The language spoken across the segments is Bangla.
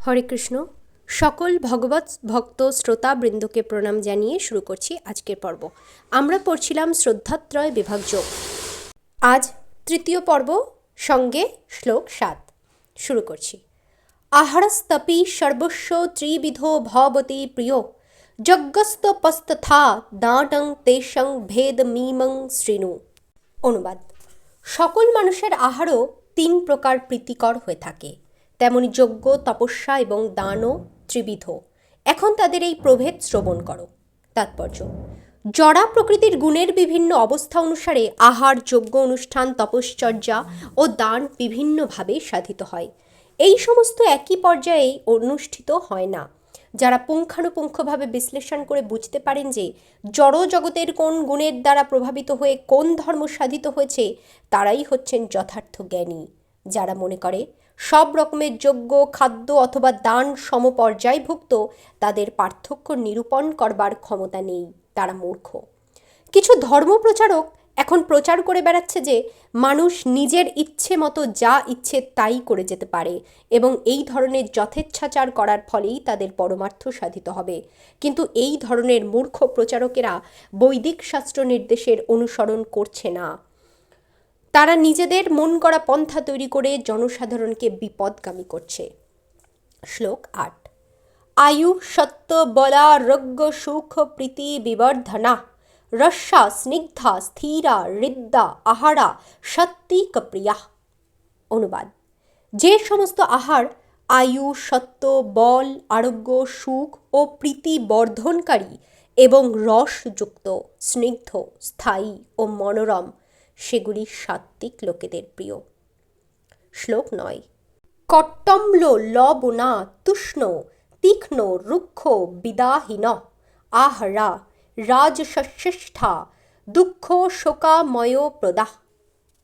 হরে কৃষ্ণ। সকল ভগবৎ ভক্ত শ্রোতাবৃন্দকে প্রণাম জানিয়ে শুরু করছি আজকের পর্ব। আমরা পড়ছিলাম শ্রদ্ধাত্রয় বিভাগ যোগ। আজ তৃতীয় পর্ব, সঙ্গে শ্লোক ৭ শুরু করছি। আহারস্তপি সর্বস্ব ত্রিবিধ ভবতি প্রিয় যজ্ঞস্তপস্তথা দাঁটং তেষং ভেদ মিমং শৃণু। অনুবাদ: সকল মানুষের আহারও ৩ প্রকার প্রীতিকর হয়ে থাকে, তেমনি যজ্ঞ, তপস্যা এবং দানও ত্রিবিধ। এখন তাদের এই প্রভেদ শ্রবণ করো। তাৎপর্য: জড়া প্রকৃতির গুণের বিভিন্ন অবস্থা অনুসারে আহার, যজ্ঞ অনুষ্ঠান, তপশ্চর্যা ও দান বিভিন্নভাবে সাধিত হয়। এই সমস্ত একই পর্যায়ে অনুষ্ঠিত হয় না। যারা পুঙ্খানুপুঙ্খভাবে বিশ্লেষণ করে বুঝতে পারেন যে জড় জগতের কোন গুণের দ্বারা প্রভাবিত হয়ে কোন ধর্ম সাধিত হয়েছে, তারাই হচ্ছেন যথার্থ জ্ঞানী। যারা মনে করে সব রকমের যজ্ঞ, খাদ্য অথবা দান সমপর্যায়ভুক্ত, তাদের পার্থক্য নিরূপণ করবার ক্ষমতা নেই, তারা মূর্খ। কিছু ধর্মপ্রচারক এখন প্রচার করে বেড়াচ্ছে যে মানুষ নিজের ইচ্ছে মতো যা ইচ্ছে তাই করে যেতে পারে এবং এই ধরনের যথেচ্ছাচার করার ফলেই তাদের পরমার্থ সাধিত হবে। কিন্তু এই ধরনের মূর্খ প্রচারকেরা বৈদিক শাস্ত্র নির্দেশের অনুসরণ করছে না। তারা নিজেদের মন গড়া পন্থা তৈরি করে জনসাধারণকে বিপদগামী করছে। শ্লোক ৮। আয়ু সত্য বলারোগ্য সুখ প্রীতি বিবর্ধনা রস্যা স্নিগ্ধা স্থিরা হৃদ্যা আহারা সত্ত্বিক প্রিয়া। অনুবাদ: যে সমস্ত আহার আয়ু, সত্য, বল, আরোগ্য, সুখ ও প্রীতি বর্ধনকারী এবং রসযুক্ত, স্নিগ্ধ, স্থায়ী ও মনোরম, সেগুলি সাত্ত্বিক লোকেদের প্রিয়। শ্লোক ৯। কট্টম্ল লবণা তুষ্ণ তীক্ষ্ণ রুক্ষ বিদাহীন আহারা রাজশস্যেষ্ঠা দুঃখ শোকাময় প্রদাহ।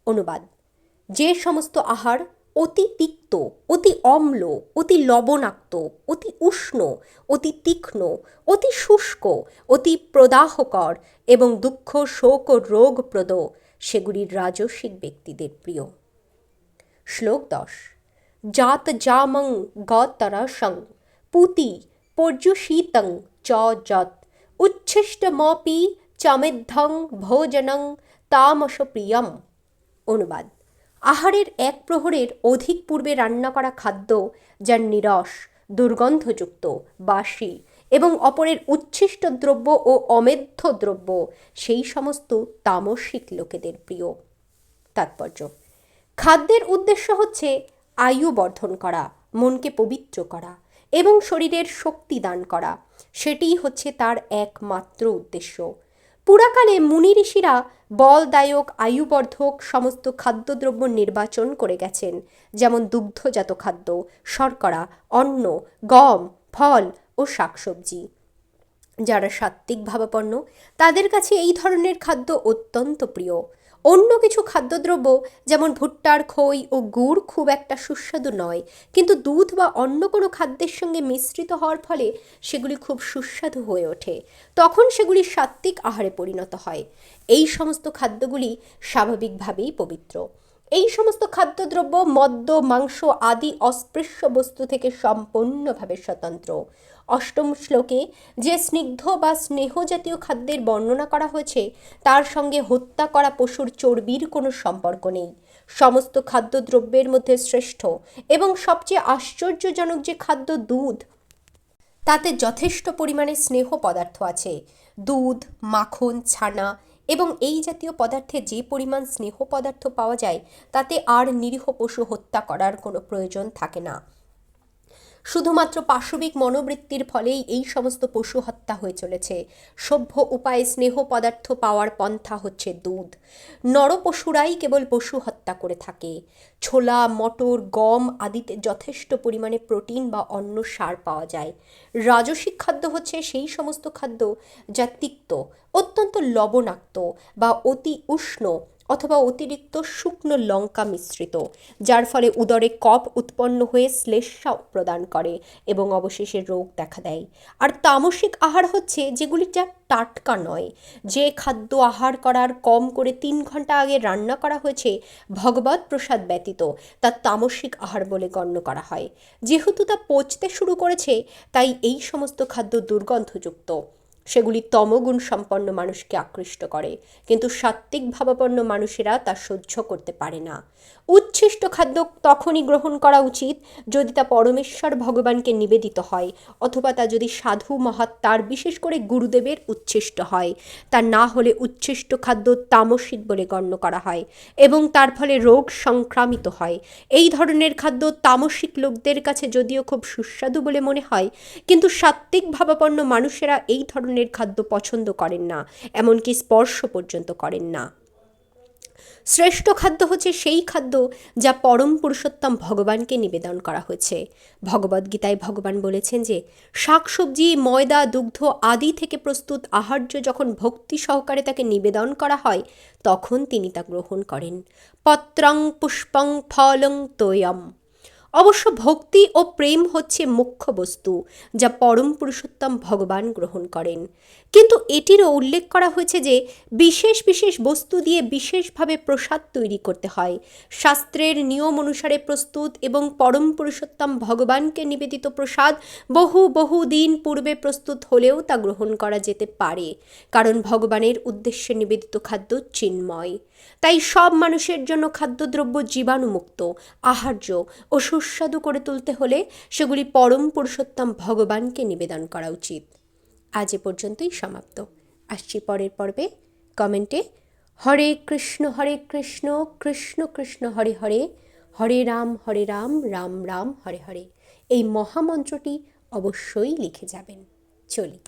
অনুবাদ: যে সমস্ত আহার অতি তিক্ত, অতি অম্ল, অতি লবণাক্ত, অতি উষ্ণ, অতি তীক্ষ্ণ, অতি শুষ্ক, অতি প্রদাহকর এবং দুঃখ, শোক ও রোগপ্রদ, সেগুলি রাজসিক ব্যক্তিদের প্রিয়। শ্লোক ১০। জাত জামং গতরসং পুতি পর্যুষিতং চ যৎ উচ্ছিষ্টমপি চমেদ্ধং ভোজনং তামসপ্রিয়ম। অনুবাদ: আহারের এক প্রহরের অধিক পূর্বে রান্না করা খাদ্য, যার নিরস, দুর্গন্ধযুক্ত, বাসি এবং অপরের উচ্ছিষ্ট দ্রব্য ও অমেধ্য দ্রব্য, সেই সমস্ত তামসিক লোকেদের প্রিয়। তাৎপর্য: খাদ্যের উদ্দেশ্য হচ্ছে আয়ু বর্ধন করা, মনকে পবিত্র করা এবং শরীরের শক্তি দান করা। সেটিই হচ্ছে তার একমাত্র উদ্দেশ্য। পুরাকালে মুনি ঋষিরা বলদায়ক, আয়ুবর্ধক সমস্ত খাদ্যদ্রব্য নির্বাচন করে গেছেন, যেমন দুগ্ধজাত খাদ্য, শর্করা, অন্ন, গম, ফল ও শাকসবজি। যারা সাত্ত্বিক ভাবাপন্ন, তাদের কাছে এই ধরনের খাদ্য অত্যন্ত প্রিয়। অন্য কিছু খাদ্যদ্রব্য যেমন ভুট্টার খই ও গুড় খুব একটা সুস্বাদু নয়, কিন্তু দুধ বা অন্য কোনো খাদ্যের সঙ্গে মিশ্রিত হওয়ার ফলে সেগুলি খুব সুস্বাদু হয়ে ওঠে। তখন সেগুলি সাত্ত্বিক আহারে পরিণত হয়। এই সমস্ত খাদ্যগুলি স্বাভাবিকভাবেই পবিত্র। এই সমস্ত খাদ্যদ্রব্য মদ্য, মাংস আদি অস্পৃশ্য বস্তু থেকে সম্পূর্ণভাবে স্বতন্ত্র। অষ্টম শ্লোকে যে স্নিগ্ধ বা স্নেহজাতীয় খাদ্যের বর্ণনা করা হয়েছে, তার সঙ্গে হত্যা করা পশুর চর্বির কোনো সম্পর্ক নেই। সমস্ত খাদ্যদ্রব্যের মধ্যে শ্রেষ্ঠ এবং সবচেয়ে আশ্চর্যজনক যে খাদ্য দুধ, তাতে যথেষ্ট পরিমাণে স্নেহ পদার্থ আছে। দুধ, মাখন, ছানা এবং এই জাতীয় পদার্থে যে পরিমাণ স্নেহ পদার্থ পাওয়া যায়, তাতে আর নিরীহ পশু হত্যা করার কোনো প্রয়োজন থাকে না। শুধুমাত্র পাশবিক মনোবৃত্তির ফলেই এই সমস্ত পশু হত্যা হয়ে চলেছে। সভ্য উপায়ে স্নেহ পদার্থ পাওয়ার পন্থা হচ্ছে দুধ। নরপশুরাই কেবল পশু হত্যা করে থাকে। ছোলা, মটর, গম আদিতে যথেষ্ট পরিমাণে প্রোটিন বা অন্য সার পাওয়া যায়। রাজসিক খাদ্য হচ্ছে সেই সমস্ত খাদ্য যা তিক্ত, অত্যন্ত লবণাক্ত বা অতি উষ্ণ, অথবা অতিরিক্ত শুকনো লঙ্কা মিশ্রিত, যার ফলে উদরে কফ উৎপন্ন হয়ে শ্লেষ্মা প্রদান করে এবং অবশেষে রোগ দেখা দেয়। আর তামসিক আহার হচ্ছে যেগুলি যা টাটকা নয়, যে খাদ্য আহার করার কম করে 3 ঘন্টা আগে রান্না করা হয়েছে ভগবত প্রসাদ ব্যতীত, তা তামসিক আহার বলে গণ্য করা হয়। যেহেতু তা পচতে শুরু করেছে, তাই এই সমস্ত খাদ্য দুর্গন্ধযুক্ত, সেগুলি তমগুণ সম্পন্ন মানুষকে আকৃষ্ট করে, কিন্তু সাত্ত্বিক ভাবাপন্ন মানুষেরা তা সহ্য করতে পারে না। উচ্ছিষ্ট খাদ্য তখনই গ্রহণ করা উচিত যদি তা পরমেশ্বর ভগবানকে নিবেদিত হয়, অথবা তা যদি সাধু মহাত্মার বিশেষ করে গুরুদেবের উচ্ছিষ্ট হয়। তা না হলে উচ্ছিষ্ট খাদ্য তামসিক বলে গণ্য করা হয় এবং তার ফলে রোগ সংক্রামিত হয়। এই ধরনের খাদ্য তামসিক লোকদের কাছে যদিও খুব সুস্বাদু বলে মনে হয়, কিন্তু সাত্ত্বিক ভাবাপন্ন মানুষেরা এই ধরনের খাদ্য পছন্দ করেন না, এমনকি স্পর্শ পর্যন্ত করেন না। শ্রেষ্ঠ খাদ্য হচ্ছে সেই খাদ্য যা পরম পুরুষোত্তম ভগবানকে নিবেদন করা হয়েছে। ভগবদ্গীতায় ভগবান বলেছেন যে শাকসবজি, ময়দা, দুগ্ধ আদি থেকে প্রস্তুত আহার্য যখন ভক্তি সহকারে তাকে নিবেদন করা হয়, তখন তিনি তা গ্রহণ করেন। পত্রং পুষ্পং ফলং তোয়ম। অবশ্য ভক্তি ও প্রেম হচ্ছে মুখ্য বস্তু যা পরম পুরুষোত্তম ভগবান গ্রহণ করেন, কিন্তু এটিরও উল্লেখ করা হয়েছে যে বিশেষ বিশেষ বস্তু দিয়ে বিশেষভাবে প্রসাদ তৈরি করতে হয়। শাস্ত্রের নিয়ম অনুসারে প্রস্তুত এবং পরম পুরুষোত্তম ভগবানকে নিবেদিত প্রসাদ বহু দিন পূর্বে প্রস্তুত হলেও তা গ্রহণ করা যেতে পারে, কারণ ভগবানের উদ্দেশ্যে নিবেদিত খাদ্য চিন্ময়। তাই সব মানুষের জন্য খাদ্যদ্রব্য জীবাণুমুক্ত, আহার্য ও সুস্বাদু করে তুলতে হলে সেগুলি পরম পুরুষোত্তম ভগবানকে নিবেদন করা উচিত। আজ এ পর্যন্তই সমাপ্ত। আসছি পরের পর্বে। কমেন্টে হরে কৃষ্ণ কৃষ্ণ কৃষ্ণ হরে হরে, হরে রাম রাম রাম হরে হরে এই মহামন্ত্রটি অবশ্যই লিখে যাবেন। চলি।